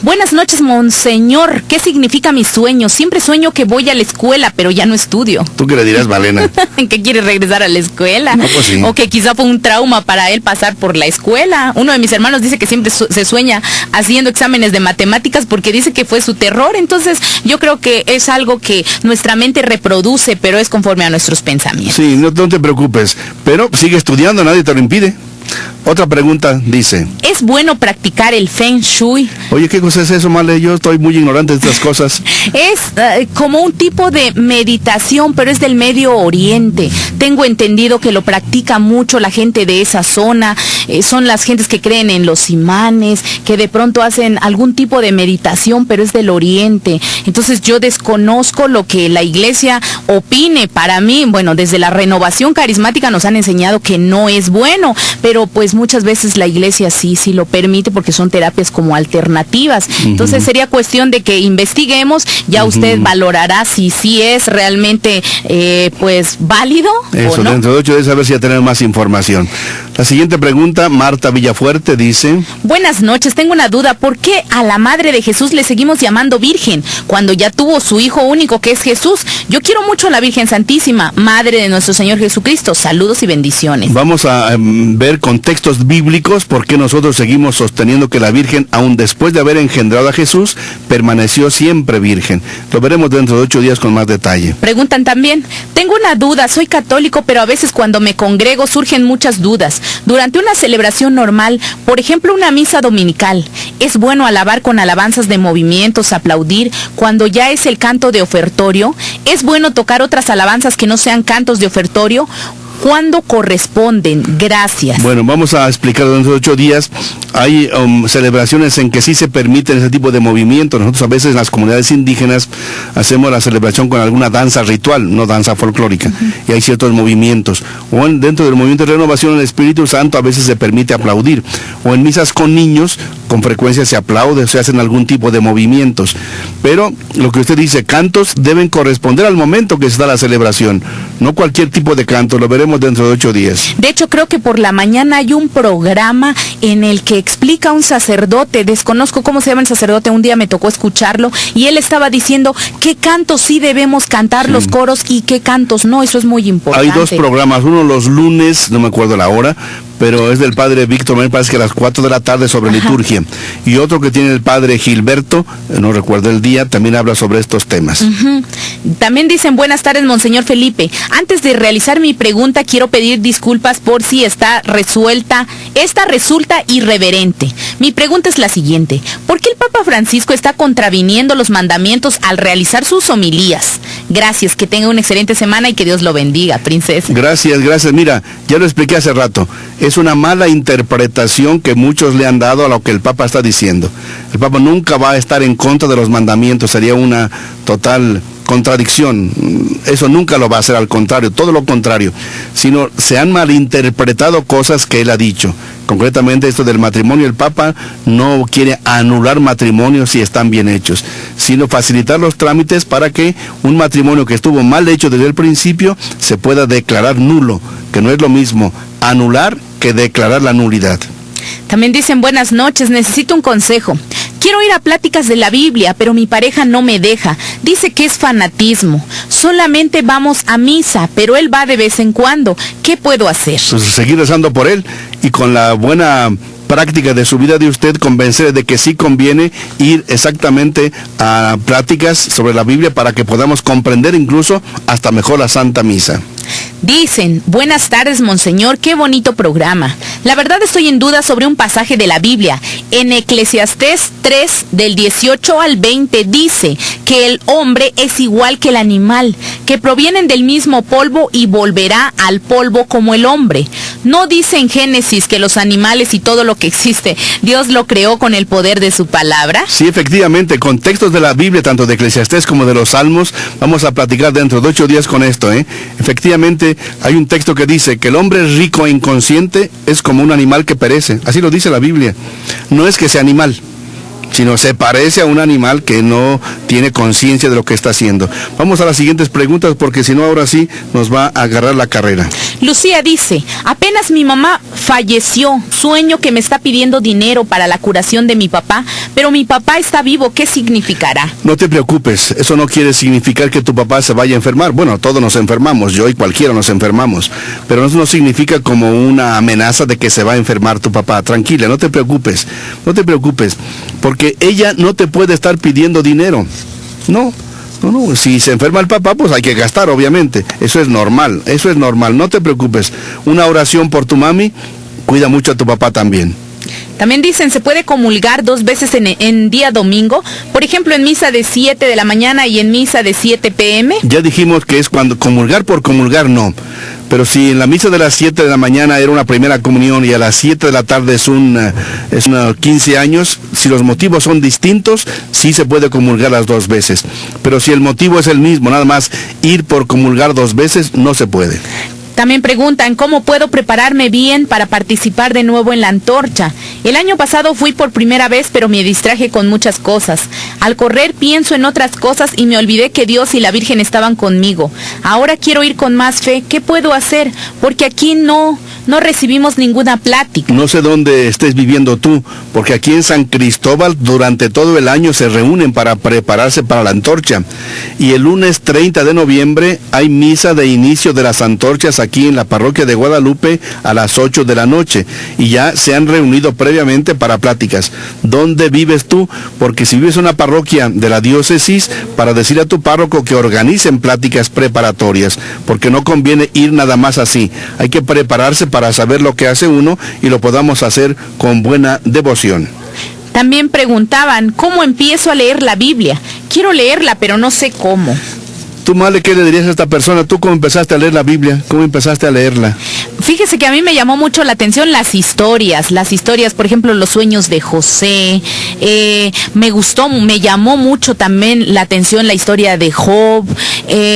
[SPEAKER 3] buenas noches, Monseñor. ¿Qué significa mi sueño? Siempre sueño que voy a la escuela, pero ya no estudio.
[SPEAKER 2] ¿Tú qué le dirás, Malena?
[SPEAKER 3] ¿Que quiere regresar a la escuela?
[SPEAKER 2] No, pues sí.
[SPEAKER 3] O que quizá fue un trauma para él pasar por la escuela. Uno de mis hermanos dice que siempre se sueña haciendo exámenes de matemáticas porque dice que fue su terror. Entonces, yo creo que es algo que nuestra mente reproduce, pero es conforme a nuestros pensamientos.
[SPEAKER 2] Sí, no te preocupes. Pero sigue estudiando, nadie te lo impide. Otra pregunta dice:
[SPEAKER 3] ¿es bueno practicar el Feng Shui?
[SPEAKER 2] Oye, ¿qué cosa es eso, Male? Yo estoy muy ignorante de estas cosas.
[SPEAKER 3] Es como un tipo de meditación, pero es del Medio Oriente. Tengo entendido que lo practica mucho la gente de esa zona. Son las gentes que creen en los imanes, que de pronto hacen algún tipo de meditación, pero es del Oriente. Entonces yo desconozco lo que la iglesia opine. Para mí, bueno, desde la renovación carismática nos han enseñado que no es bueno, pero pues muchas veces la iglesia sí lo permite porque son terapias como alternativas. Entonces sería cuestión de que investiguemos, ya usted valorará si sí es realmente pues válido.
[SPEAKER 2] Eso,
[SPEAKER 3] o no.
[SPEAKER 2] dentro de 8 días a ver si ya tenemos más información. La siguiente pregunta, Marta Villafuerte dice:
[SPEAKER 3] buenas noches, tengo una duda. ¿Por qué a la Madre de Jesús le seguimos llamando Virgen cuando ya tuvo su Hijo único que es Jesús? Yo quiero mucho a la Virgen Santísima, Madre de nuestro Señor Jesucristo. Saludos y bendiciones.
[SPEAKER 2] Vamos a ver con textos bíblicos por qué nosotros seguimos sosteniendo que la Virgen, aun después de haber engendrado a Jesús, permaneció siempre virgen. Lo veremos dentro de 8 días con más detalle.
[SPEAKER 3] Preguntan también: tengo una duda, soy católico, pero a veces cuando me congrego surgen muchas dudas. Durante una celebración normal, por ejemplo una misa dominical, ¿es bueno alabar con alabanzas de movimientos, aplaudir, cuando ya es el canto de ofertorio? ¿Es bueno tocar otras alabanzas que no sean cantos de ofertorio? ¿Cuándo corresponden? Gracias.
[SPEAKER 2] Bueno, vamos a explicar dentro de 8 días. Hay celebraciones en que sí se permiten ese tipo de movimientos. Nosotros a veces en las comunidades indígenas hacemos la celebración con alguna danza ritual, no danza folclórica, y hay ciertos movimientos. O dentro del movimiento de renovación del Espíritu Santo a veces se permite aplaudir. O en misas con niños, con frecuencia se aplaude, se hacen algún tipo de movimientos. Pero lo que usted dice, cantos deben corresponder al momento que se da la celebración. No cualquier tipo de canto, lo veremos dentro de 8 días.
[SPEAKER 3] De hecho, creo que por la mañana hay un programa en el que explica un sacerdote, desconozco cómo se llama el sacerdote, un día me tocó escucharlo, y él estaba diciendo qué cantos sí debemos cantar los coros y qué cantos no. Eso es muy importante.
[SPEAKER 2] Hay 2 programas, uno los lunes, no me acuerdo la hora, pero es del padre Víctor, me parece que a las 4 de la tarde sobre liturgia. Y otro que tiene el padre Gilberto, no recuerdo el día, también habla sobre estos temas.
[SPEAKER 3] También dicen: buenas tardes, Monseñor Felipe. Antes de realizar mi pregunta, quiero pedir disculpas por si esta resulta irreverente. Mi pregunta es la siguiente: ¿por qué el Papa Francisco está contraviniendo los mandamientos al realizar sus homilías? Gracias, que tenga una excelente semana y que Dios lo bendiga, princesa.
[SPEAKER 2] Gracias. Mira, ya lo expliqué hace rato. Es una mala interpretación que muchos le han dado a lo que el Papa está diciendo. El Papa nunca va a estar en contra de los mandamientos, sería una total contradicción. Eso nunca lo va a hacer, al contrario, todo lo contrario. Sino se han malinterpretado cosas que él ha dicho. Concretamente esto del matrimonio, el Papa no quiere anular matrimonios si están bien hechos, sino facilitar los trámites para que un matrimonio que estuvo mal hecho desde el principio se pueda declarar nulo, que no es lo mismo anular que declarar la nulidad.
[SPEAKER 3] También dicen: buenas noches, necesito un consejo. Quiero ir a pláticas de la Biblia, pero mi pareja no me deja. Dice que es fanatismo. Solamente vamos a misa, pero él va de vez en cuando. ¿Qué puedo hacer?
[SPEAKER 2] Pues seguir rezando por él y con la buena práctica de su vida de usted, convencer de que sí conviene ir exactamente a pláticas sobre la Biblia para que podamos comprender incluso hasta mejor la Santa Misa.
[SPEAKER 3] Dicen: buenas tardes, Monseñor, qué bonito programa. La verdad estoy en duda sobre un pasaje de la Biblia. En Eclesiastés 3, del 18 al 20, dice que el hombre es igual que el animal, que provienen del mismo polvo y volverá al polvo como el hombre. ¿No dice en Génesis que los animales y todo lo que existe, Dios lo creó con el poder de su palabra?
[SPEAKER 2] Sí, efectivamente, con textos de la Biblia, tanto de Eclesiastés como de los Salmos, vamos a platicar dentro de 8 días con esto, Efectivamente, sencillamente hay un texto que dice que el hombre rico e inconsciente es como un animal que perece. Así lo dice la Biblia. No es que sea animal, sino se parece a un animal que no tiene conciencia de lo que está haciendo. Vamos a las siguientes preguntas, porque si no, ahora sí nos va a agarrar la carrera.
[SPEAKER 3] Lucía dice, apenas mi mamá falleció, sueño que me está pidiendo dinero para la curación de mi papá, pero mi papá está vivo, ¿qué significará?
[SPEAKER 2] No te preocupes, eso no quiere significar que tu papá se vaya a enfermar. Bueno, todos nos enfermamos, yo y cualquiera nos enfermamos, pero eso no significa como una amenaza de que se va a enfermar tu papá. Tranquila, no te preocupes, porque ella no te puede estar pidiendo dinero. No, si se enferma el papá, pues hay que gastar, obviamente. Eso es normal, no te preocupes. Una oración por tu mami, cuida mucho a tu papá también.
[SPEAKER 3] También dicen, ¿se puede comulgar 2 veces en día domingo? Por ejemplo, en misa de 7 de la mañana y en misa de 7 p.m.
[SPEAKER 2] Ya dijimos que es cuando comulgar por comulgar, no. Pero si en la misa de las 7 de la mañana era una primera comunión y a las 7 de la tarde es una 15 años, si los motivos son distintos, sí se puede comulgar las 2 veces. Pero si el motivo es el mismo, nada más ir por comulgar 2 veces, no se puede.
[SPEAKER 3] También preguntan, ¿cómo puedo prepararme bien para participar de nuevo en la antorcha? El año pasado fui por primera vez, pero me distraje con muchas cosas. Al correr pienso en otras cosas y me olvidé que Dios y la Virgen estaban conmigo. Ahora quiero ir con más fe. ¿Qué puedo hacer? Porque aquí no recibimos ninguna plática.
[SPEAKER 2] No sé dónde estés viviendo tú, porque aquí en San Cristóbal durante todo el año se reúnen para prepararse para la antorcha. Y el lunes 30 de noviembre hay misa de inicio de las antorchas aquí en la parroquia de Guadalupe a las 8 de la noche. Y ya se han reunido previamente para pláticas. ¿Dónde vives tú? Porque si vives en una parroquia de la diócesis, para decir a tu párroco que organicen pláticas preparatorias, porque no conviene ir nada más así. Hay que prepararse para saber lo que hace uno y lo podamos hacer con buena devoción.
[SPEAKER 3] También preguntaban, ¿cómo empiezo a leer la Biblia? Quiero leerla, pero no sé cómo.
[SPEAKER 2] Tú, Male, ¿qué le dirías a esta persona? ¿Tú cómo empezaste a leer la Biblia? ¿Cómo empezaste a leerla?
[SPEAKER 3] Fíjese que a mí me llamó mucho la atención las historias, por ejemplo, los sueños de José. Me llamó mucho también la atención la historia de Job.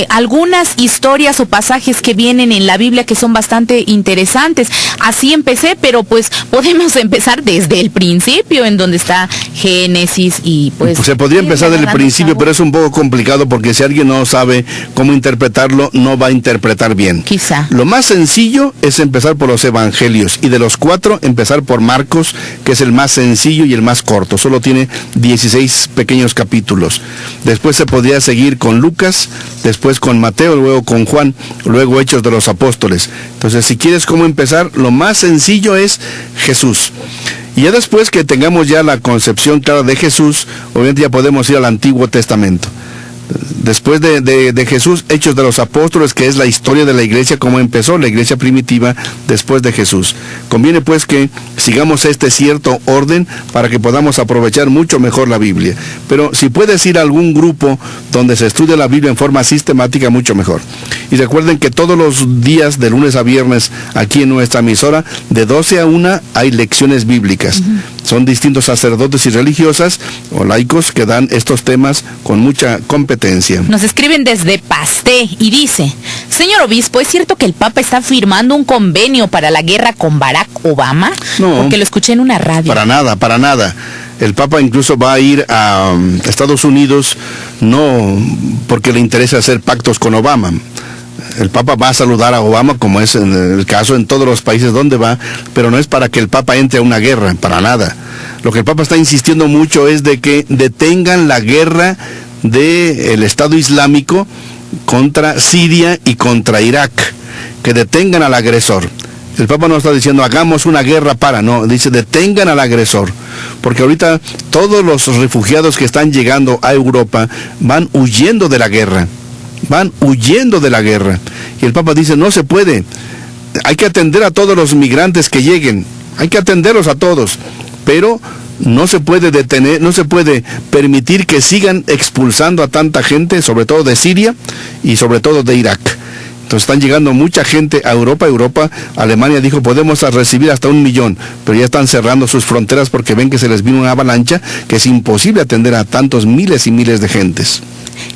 [SPEAKER 3] Algunas historias o pasajes que vienen en la Biblia que son bastante interesantes. Así empecé, pero pues podemos empezar desde el principio, en donde está Génesis y pues
[SPEAKER 2] se podría empezar desde el principio, pero es un poco complicado porque si alguien no sabe cómo interpretarlo, no va a interpretar bien.
[SPEAKER 3] Quizá.
[SPEAKER 2] Lo más sencillo es empezar por los evangelios, y de los 4 empezar por Marcos, que es el más sencillo y el más corto, solo tiene 16 pequeños capítulos. Después se podría seguir con Lucas, después con Mateo, luego con Juan, luego Hechos de los Apóstoles. Entonces, si quieres cómo empezar, lo más sencillo es Jesús. Y ya después que tengamos ya la concepción clara de Jesús, obviamente ya podemos ir al Antiguo Testamento. Después de Jesús, Hechos de los Apóstoles, que es la historia de la iglesia, cómo empezó la iglesia primitiva después de Jesús. Conviene pues que sigamos este cierto orden para que podamos aprovechar mucho mejor la Biblia. Pero si puedes ir a algún grupo donde se estudia la Biblia en forma sistemática, mucho mejor. Y recuerden que todos los días, de lunes a viernes, aquí en nuestra emisora, de 12 a 1, hay lecciones bíblicas. Son distintos sacerdotes y religiosas o laicos que dan estos temas con mucha competencia.
[SPEAKER 3] Nos escriben desde Pasté y dice, señor obispo, ¿es cierto que el Papa está firmando un convenio para la guerra con Barack Obama?
[SPEAKER 2] No.
[SPEAKER 3] Porque lo escuché en una radio.
[SPEAKER 2] Para nada. El Papa incluso va a ir a Estados Unidos, no porque le interesa hacer pactos con Obama. El Papa va a saludar a Obama, como es en el caso en todos los países donde va, pero no es para que el Papa entre a una guerra, para nada. Lo que el Papa está insistiendo mucho es de que detengan la guerra del Estado Islámico contra Siria y contra Irak, que detengan al agresor. El Papa no está diciendo hagamos una guerra no, dice detengan al agresor, porque ahorita todos los refugiados que están llegando a Europa van huyendo de la guerra. Y el Papa dice, no se puede. Hay que atender a todos los migrantes que lleguen. Hay que atenderlos a todos. Pero no se puede detener, no se puede permitir que sigan expulsando a tanta gente, sobre todo de Siria y sobre todo de Irak. Entonces están llegando mucha gente a Europa. Alemania dijo, podemos recibir hasta 1 millón, pero ya están cerrando sus fronteras porque ven que se les vino una avalancha, que es imposible atender a tantos miles y miles de gentes.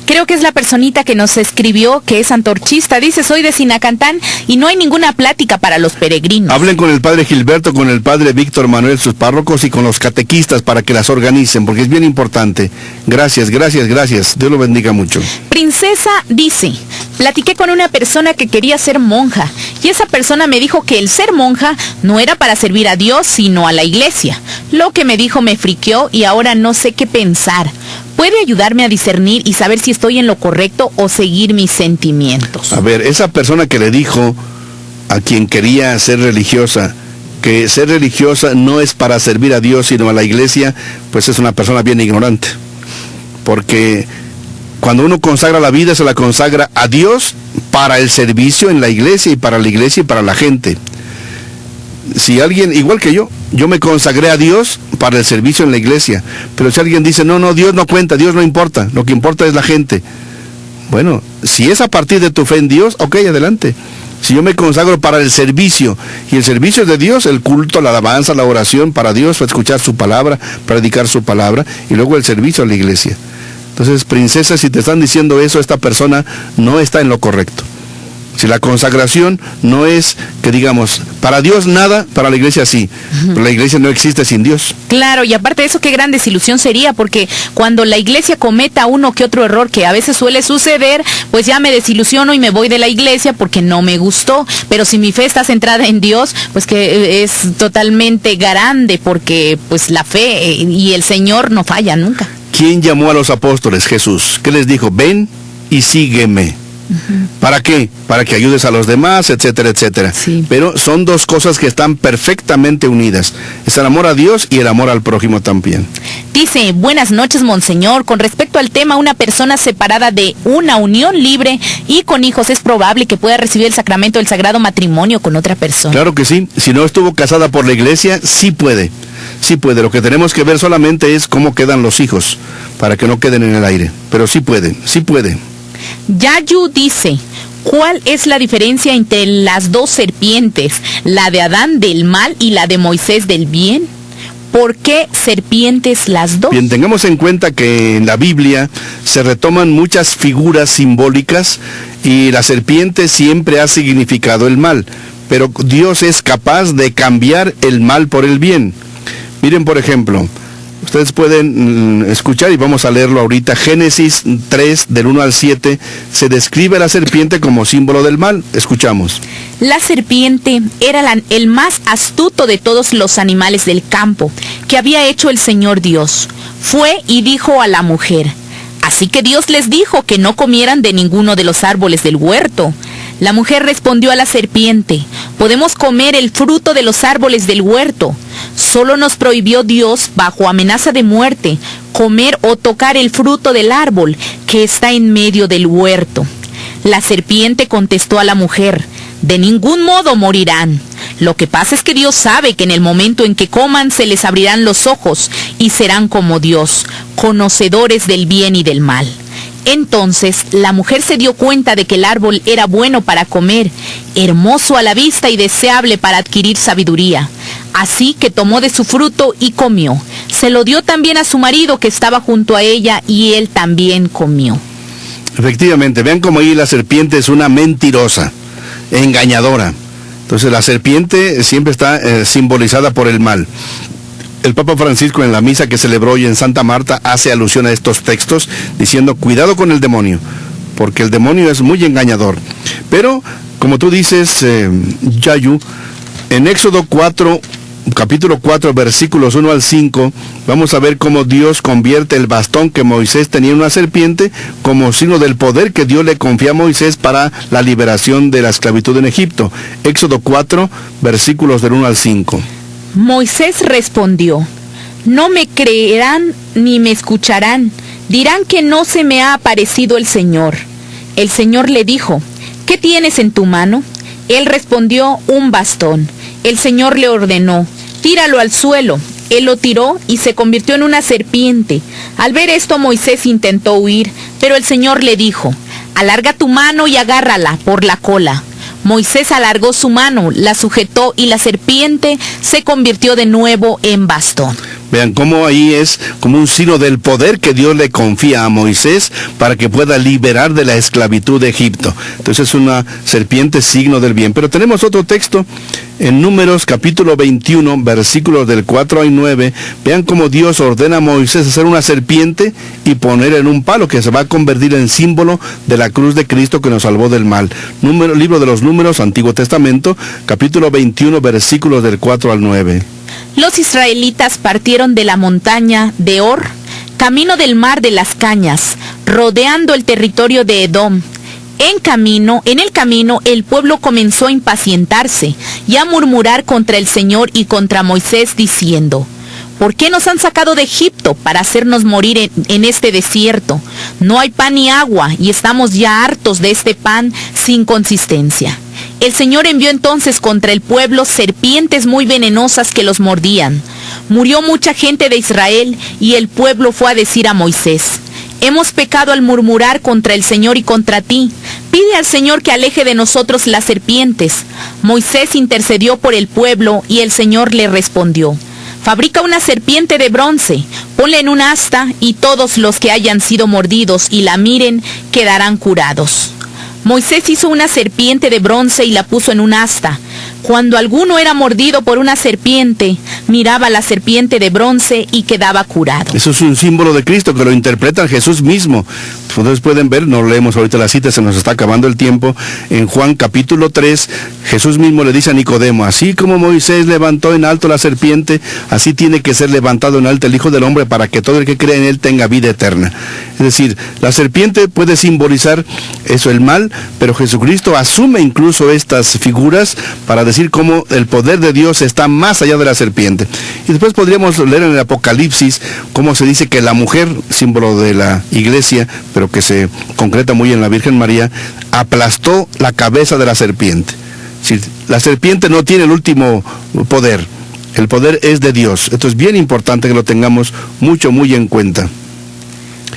[SPEAKER 3] Creo que es la personita que nos escribió, que es antorchista. Dice, soy de Sinacantán y no hay ninguna plática para los peregrinos.
[SPEAKER 2] Hablen con el padre Gilberto, con el padre Víctor Manuel, sus párrocos, y con los catequistas para que las organicen, porque es bien importante. Gracias, gracias, gracias. Dios lo bendiga mucho.
[SPEAKER 3] Princesa dice, platiqué con una persona que quería ser monja y esa persona me dijo que el ser monja no era para servir a Dios, sino a la iglesia. Lo que me dijo me friqueó y ahora no sé qué pensar. ¿Puede ayudarme a discernir y saber si estoy en lo correcto o seguir mis sentimientos?
[SPEAKER 2] A ver, esa persona que le dijo a quien quería ser religiosa, que ser religiosa no es para servir a Dios, sino a la iglesia, pues es una persona bien ignorante. Porque cuando uno consagra la vida, se la consagra a Dios para el servicio en la iglesia y para la iglesia y para la gente. Si alguien, igual que yo me consagré a Dios para el servicio en la iglesia, pero si alguien dice, no, Dios no cuenta, Dios no importa, lo que importa es la gente. Bueno, si es a partir de tu fe en Dios, ok, adelante. Si yo me consagro para el servicio, y el servicio es de Dios, el culto, la alabanza, la oración para Dios, para escuchar su palabra, predicar su palabra, y luego el servicio a la iglesia. Entonces, princesa, si te están diciendo eso, esta persona no está en lo correcto. Si la consagración no es, que digamos, para Dios nada, para la iglesia sí. Pero la iglesia no existe sin Dios.
[SPEAKER 3] Claro, y aparte de eso, qué gran desilusión sería, porque cuando la iglesia cometa uno que otro error, que a veces suele suceder, pues ya me desilusiono y me voy de la iglesia porque no me gustó. Pero si mi fe está centrada en Dios, pues que es totalmente grande, porque pues la fe y el Señor no falla nunca.
[SPEAKER 2] ¿Quién llamó a los apóstoles? Jesús. ¿Qué les dijo? Ven y sígueme. ¿Para qué? Para que ayudes a los demás, etcétera, etcétera.
[SPEAKER 3] Sí.
[SPEAKER 2] Pero son dos cosas que están perfectamente unidas. Es el amor a Dios y el amor al prójimo también.
[SPEAKER 3] Dice, buenas noches, monseñor. Con respecto al tema, una persona separada de una unión libre y con hijos, ¿es probable que pueda recibir el sacramento del sagrado matrimonio con otra persona?
[SPEAKER 2] Claro que sí. Si no estuvo casada por la iglesia, sí puede. Sí puede. Lo que tenemos que ver solamente es cómo quedan los hijos, para que no queden en el aire. Pero sí puede, sí puede.
[SPEAKER 3] Yayu dice, ¿cuál es la diferencia entre las dos serpientes, la de Adán del mal y la de Moisés del bien? ¿Por qué serpientes las dos?
[SPEAKER 2] Bien, tengamos en cuenta que en la Biblia se retoman muchas figuras simbólicas y la serpiente siempre ha significado el mal, pero Dios es capaz de cambiar el mal por el bien. Miren, por ejemplo, ustedes pueden escuchar y vamos a leerlo ahorita. Génesis 3, del 1 al 7, se describe a la serpiente como símbolo del mal. Escuchamos.
[SPEAKER 3] La serpiente era el más astuto de todos los animales del campo que había hecho el Señor Dios. Fue y dijo a la mujer, así que Dios les dijo que no comieran de ninguno de los árboles del huerto. La mujer respondió a la serpiente, podemos comer el fruto de los árboles del huerto. Solo nos prohibió Dios, bajo amenaza de muerte, comer o tocar el fruto del árbol que está en medio del huerto. La serpiente contestó a la mujer, de ningún modo morirán. Lo que pasa es que Dios sabe que en el momento en que coman se les abrirán los ojos y serán como Dios, conocedores del bien y del mal. Entonces la mujer se dio cuenta de que el árbol era bueno para comer, hermoso a la vista y deseable para adquirir sabiduría. Así que tomó de su fruto y comió. Se lo dio también a su marido que estaba junto a ella y él también comió.
[SPEAKER 2] Efectivamente, vean cómo ahí la serpiente es una mentirosa, engañadora. Entonces la serpiente siempre está simbolizada por el mal. El Papa Francisco en la misa que celebró hoy en Santa Marta hace alusión a estos textos diciendo cuidado con el demonio, porque el demonio es muy engañador. Pero, como tú dices, Yayu, en Éxodo 4, capítulo 4, versículos 1 al 5, vamos a ver cómo Dios convierte el bastón que Moisés tenía en una serpiente como signo del poder que Dios le confía a Moisés para la liberación de la esclavitud en Egipto. Éxodo 4, versículos del 1 al 5.
[SPEAKER 3] Moisés respondió, no me creerán ni me escucharán, dirán que no se me ha aparecido el Señor. El Señor le dijo, ¿qué tienes en tu mano? Él respondió, un bastón. El Señor le ordenó, tíralo al suelo. Él lo tiró y se convirtió en una serpiente. Al ver esto Moisés intentó huir, pero el Señor le dijo, alarga tu mano y agárrala por la cola. Moisés alargó su mano, la sujetó y la serpiente se convirtió de nuevo en bastón.
[SPEAKER 2] Vean cómo ahí es como un signo del poder que Dios le confía a Moisés para que pueda liberar de la esclavitud de Egipto. Entonces es una serpiente signo del bien. Pero tenemos otro texto en Números capítulo 21, versículos del 4 al 9. Vean cómo Dios ordena a Moisés hacer una serpiente y poner en un palo que se va a convertir en símbolo de la cruz de Cristo que nos salvó del mal. Libro de los Números, Antiguo Testamento, capítulo 21, versículos del 4 al 9.
[SPEAKER 3] Los israelitas partieron de la montaña de Hor, camino del mar de las Cañas, rodeando el territorio de Edom. En el camino, el pueblo comenzó a impacientarse y a murmurar contra el Señor y contra Moisés, diciendo: ¿Por qué nos han sacado de Egipto para hacernos morir en este desierto? No hay pan ni agua, y estamos ya hartos de este pan sin consistencia. El Señor envió entonces contra el pueblo serpientes muy venenosas que los mordían. Murió mucha gente de Israel, y el pueblo fue a decir a Moisés: hemos pecado al murmurar contra el Señor y contra ti. Pide al Señor que aleje de nosotros las serpientes. Moisés intercedió por el pueblo, y el Señor le respondió: fabrica una serpiente de bronce, ponla en un asta, y todos los que hayan sido mordidos y la miren quedarán curados. Moisés hizo una serpiente de bronce y la puso en un asta. Cuando alguno era mordido por una serpiente, miraba la serpiente de bronce y quedaba curado.
[SPEAKER 2] Eso es un símbolo de Cristo que lo interpreta Jesús mismo. Entonces pueden ver, no leemos ahorita la cita, se nos está acabando el tiempo. En Juan capítulo 3, Jesús mismo le dice a Nicodemo: así como Moisés levantó en alto la serpiente, así tiene que ser levantado en alto el Hijo del Hombre, para que todo el que cree en él tenga vida eterna. Es decir, la serpiente puede simbolizar eso, el mal, pero Jesucristo asume incluso estas figuras para decir cómo el poder de Dios está más allá de la serpiente. Y después podríamos leer en el Apocalipsis cómo se dice que la mujer, símbolo de la iglesia, pero que se concreta muy en la Virgen María, aplastó la cabeza de la serpiente. Es decir, la serpiente no tiene el último poder, el poder es de Dios. Esto es bien importante que lo tengamos muy en cuenta.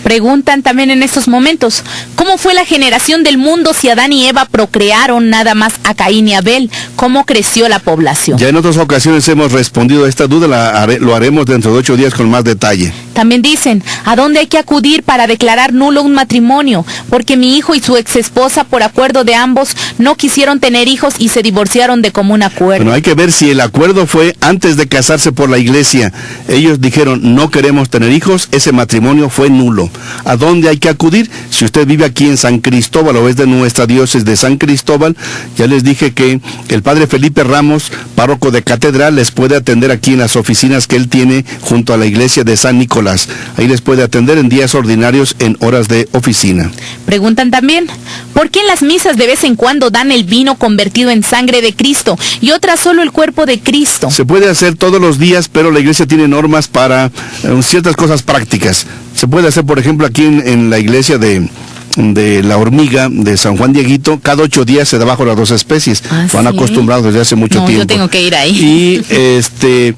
[SPEAKER 3] Preguntan también en estos momentos: ¿cómo fue la generación del mundo si Adán y Eva procrearon nada más a Caín y Abel? ¿Cómo creció la población?
[SPEAKER 2] Ya en otras ocasiones hemos respondido a esta duda, lo haremos dentro de 8 días con más detalle.
[SPEAKER 3] También dicen: ¿a dónde hay que acudir para declarar nulo un matrimonio? Porque mi hijo y su exesposa, por acuerdo de ambos, no quisieron tener hijos y se divorciaron de común acuerdo.
[SPEAKER 2] Bueno, hay que ver si el acuerdo fue antes de casarse por la iglesia. Ellos dijeron: no queremos tener hijos, ese matrimonio fue nulo. ¿A dónde hay que acudir? Si usted vive aquí en San Cristóbal o es de nuestra diócesis de San Cristóbal, ya les dije que el padre Felipe Ramos, párroco de catedral, les puede atender aquí en las oficinas que él tiene junto a la iglesia de San Nicolás. Ahí les puede atender en días ordinarios en horas de oficina.
[SPEAKER 3] Preguntan también: ¿por qué en las misas de vez en cuando dan el vino convertido en sangre de Cristo y otras solo el cuerpo de Cristo?
[SPEAKER 2] Se puede hacer todos los días, pero la iglesia tiene normas para ciertas cosas prácticas. Se puede hacer, por ejemplo, aquí en la iglesia de la Hormiga, de San Juan Dieguito, cada 8 días se da bajo las 2 especies. Van acostumbrados desde hace mucho tiempo.
[SPEAKER 3] Yo tengo que ir ahí.
[SPEAKER 2] Y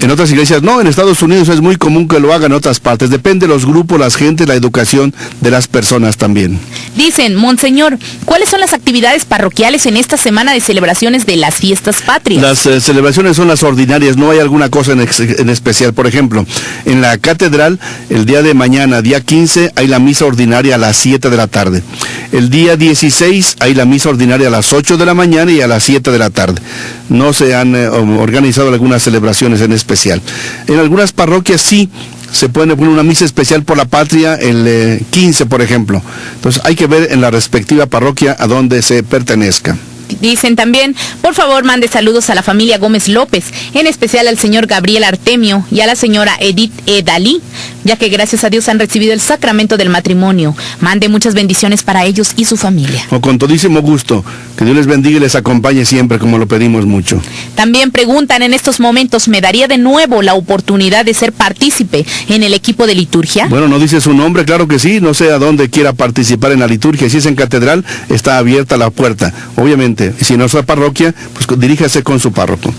[SPEAKER 2] en otras iglesias no, en Estados Unidos es muy común que lo hagan, en otras partes. Depende de los grupos, las gentes, la educación de las personas también.
[SPEAKER 3] Dicen: Monseñor, ¿cuáles son las actividades parroquiales en esta semana de celebraciones de las fiestas patrias?
[SPEAKER 2] Las celebraciones son las ordinarias, no hay alguna cosa en especial. Por ejemplo, en la catedral, el día de mañana, día 15, hay la misa ordinaria a las 7 de la tarde. El día 16 hay la misa ordinaria a las 8 de la mañana y a las 7 de la tarde. No se han organizado algunas celebraciones en especial. En algunas parroquias sí se puede poner una misa especial por la patria el 15, por ejemplo. Entonces hay que ver en la respectiva parroquia a donde se pertenezca.
[SPEAKER 3] Dicen también: por favor mande saludos a la familia Gómez López, en especial al señor Gabriel Artemio y a la señora Edith Edalí, ya que gracias a Dios han recibido el sacramento del matrimonio. Mande muchas bendiciones para ellos y su familia.
[SPEAKER 2] Con todísimo gusto, que Dios les bendiga y les acompañe siempre, como lo pedimos mucho.
[SPEAKER 3] También preguntan en estos momentos: ¿me daría de nuevo la oportunidad de ser partícipe en el equipo de liturgia?
[SPEAKER 2] Bueno, no dice su nombre, claro que sí, no sé a dónde quiera participar en la liturgia. Si es en catedral, está abierta la puerta, obviamente. Y si no es la parroquia, pues diríjase con su párroco.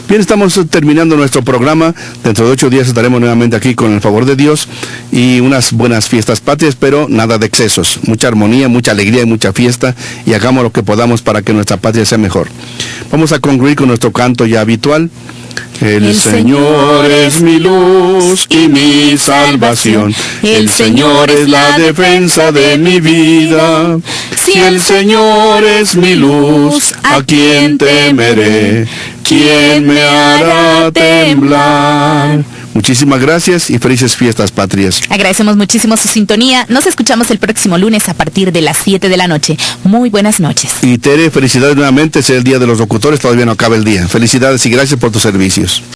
[SPEAKER 2] Bien, estamos terminando nuestro programa. Dentro de 8 días estaremos nuevamente aquí con el favor de Dios y unas buenas fiestas patrias, pero nada de excesos. Mucha armonía, mucha alegría y mucha fiesta, y hagamos lo que podamos para que nuestra patria sea mejor. Vamos a concluir con nuestro canto ya habitual. El Señor es mi luz y mi salvación. El Señor es la defensa de mi vida. Si el Señor es mi luz, ¿a quién temeré? ¿Quién me hará temblar? Muchísimas gracias y felices fiestas patrias.
[SPEAKER 3] Agradecemos muchísimo su sintonía. Nos escuchamos el próximo lunes a partir de las 7 de la noche. Muy buenas noches.
[SPEAKER 2] Y Tere, felicidades nuevamente. Es el Día de los Locutores, todavía no acaba el día. Felicidades y gracias por tus servicios.